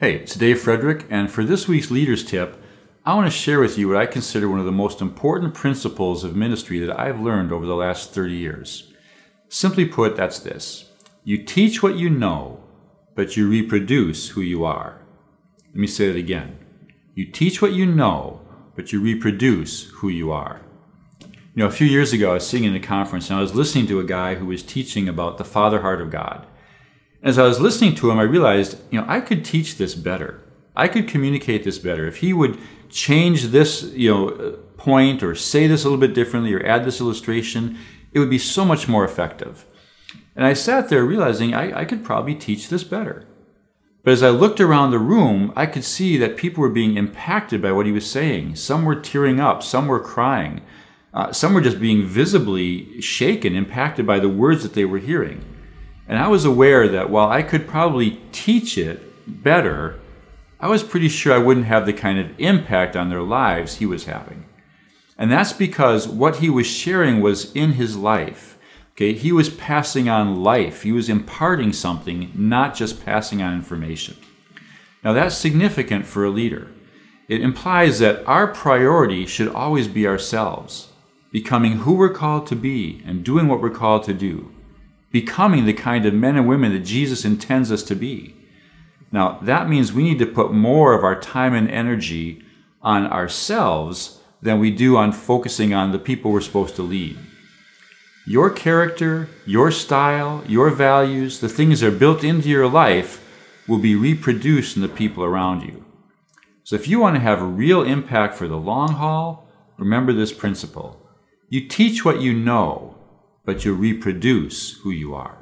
Hey, it's Dave Frederick, and for this week's Leaders Tip, I want to share with you what I consider one of the most important principles of ministry that I've learned over the last 30 years. Simply put, that's this. You teach what you know, but you reproduce who you are. Let me say it again. You teach what you know, but you reproduce who you are. You know, a few years ago, I was sitting in a conference, and I was listening to a guy who was teaching about the Father Heart of God. As I was listening to him, I realized, I could teach this better. I could communicate this better. If he would change this, point or say this a little bit differently or add this illustration, it would be so much more effective. And I sat there realizing I could probably teach this better. But as I looked around the room, I could see that people were being impacted by what he was saying. Some were tearing up, some were crying. Some were just being visibly shaken, impacted by the words that they were hearing. And I was aware that while I could probably teach it better, I was pretty sure I wouldn't have the kind of impact on their lives he was having. And that's because what he was sharing was in his life. Okay, he was passing on life. He was imparting something, not just passing on information. Now that's significant for a leader. It implies that our priority should always be ourselves, becoming who we're called to be and doing what we're called to do. Becoming the kind of men and women that Jesus intends us to be. Now, that means we need to put more of our time and energy on ourselves than we do on focusing on the people we're supposed to lead. Your character, your style, your values, the things that are built into your life will be reproduced in the people around you. So if you want to have a real impact for the long haul, remember this principle. You teach what you know, but you reproduce who you are.